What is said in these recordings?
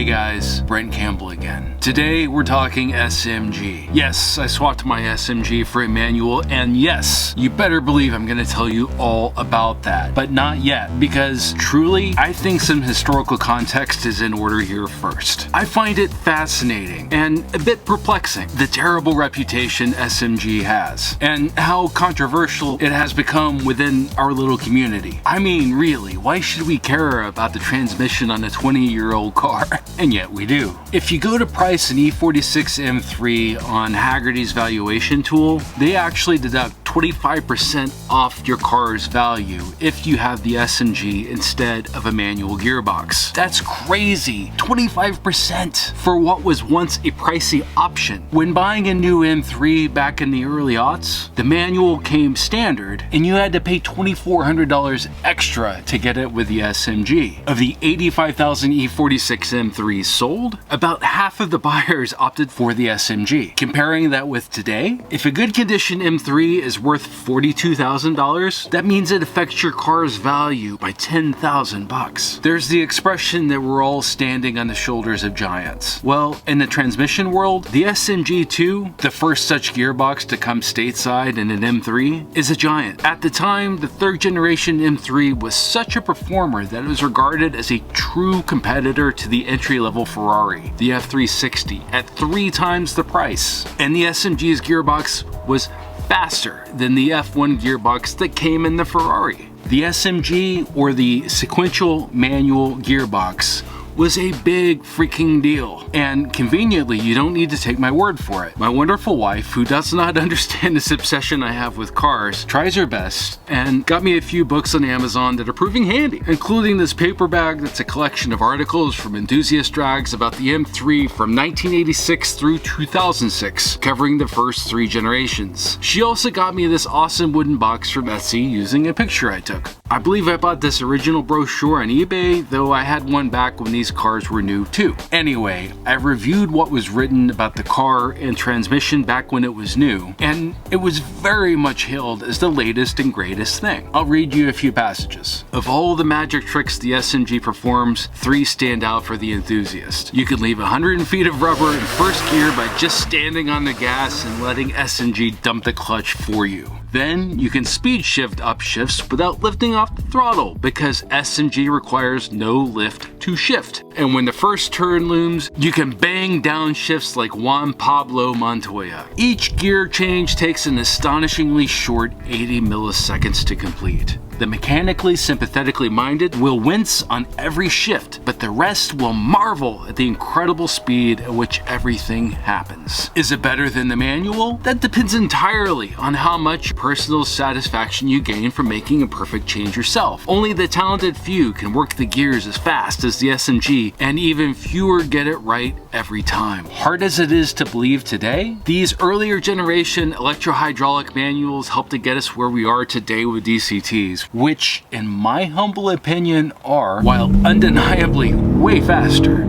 guys, Brent Campbell again. Today we're talking SMG. Yes, I swapped my SMG for a manual, and yes, you better believe I'm gonna tell you all about that. But not yet, because truly, I think some historical context is in order here first. I find it fascinating and a bit perplexing, the terrible reputation SMG has, and how controversial it has become within our little community. I mean, really, why should we care about the transmission on a 20-year-old car? And yet we do. If you go to price an E46 M3 on Haggerty's valuation tool, they actually deduct 25% off your car's value if you have the SMG instead of a manual gearbox. That's crazy! 25% for what was once a pricey option. When buying a new M3 back in the early aughts, the manual came standard and you had to pay $2,400 extra to get it with the SMG. Of the 85,000 E46 M3s sold, about half of the buyers opted for the SMG. Comparing that with today, if a good condition M3 is worth $42,000, that means it affects your car's value by $10,000. There's the expression that we're all standing on the shoulders of giants. Well, in the transmission world, the SMG2, the first such gearbox to come stateside in an M3, is a giant. At the time, the third generation M3 was such a performer that it was regarded as a true competitor to the entry-level Ferrari, the F360, at 3 times the price. And the SMG's gearbox was faster than the F1 gearbox that came in the Ferrari. The SMG, or the Sequential Manual Gearbox, was a big freaking deal. And conveniently, you don't need to take my word for it. My wonderful wife, who does not understand this obsession I have with cars, tries her best and got me a few books on Amazon that are proving handy, including this paperback that's a collection of articles from enthusiast drags about the M3 from 1986 through 2006, covering the first 3 generations. She also got me this awesome wooden box from Etsy using a picture I took. I believe I bought this original brochure on eBay, though I had one back when these cars were new too. Anyway, I reviewed what was written about the car and transmission back when it was new, and it was very much hailed as the latest and greatest thing. I'll read you a few passages. Of all the magic tricks the SMG performs, 3 stand out for the enthusiast. You can leave 100 feet of rubber in first gear by just standing on the gas and letting SMG dump the clutch for you. Then you can speed shift up shifts without lifting off the throttle because SMG requires no lift to shift. And when the first turn looms, you can bang down shifts like Juan Pablo Montoya. Each gear change takes an astonishingly short 80 milliseconds to complete. The mechanically sympathetically minded will wince on every shift, but the rest will marvel at the incredible speed at which everything happens. Is it better than the manual? That depends entirely on how much personal satisfaction you gain from making a perfect change yourself. Only the talented few can work the gears as fast as the SMG, and even fewer get it right every time. Hard as it is to believe today, these earlier generation electro-hydraulic manuals helped to get us where we are today with DCTs, which, in my humble opinion, are, while undeniably way faster,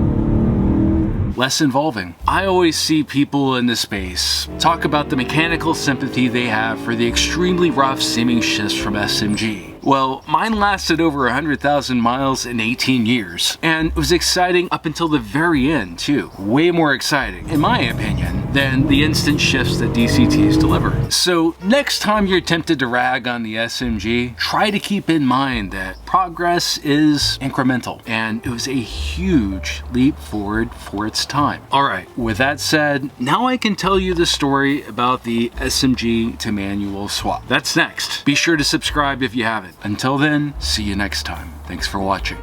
less involving. I always see people in this space talk about the mechanical sympathy they have for the extremely rough seeming shifts from SMG. Well, mine lasted over 100,000 miles in 18 years, and it was exciting up until the very end too. Way more exciting, in my opinion, than the instant shifts that DCTs deliver. So next time you're tempted to rag on the SMG, try to keep in mind that progress is incremental, and it was a huge leap forward for its time. Alright, with that said, now I can tell you the story about the SMG to manual swap. That's next. Be sure to subscribe if you haven't. Until then, see you next time. Thanks for watching.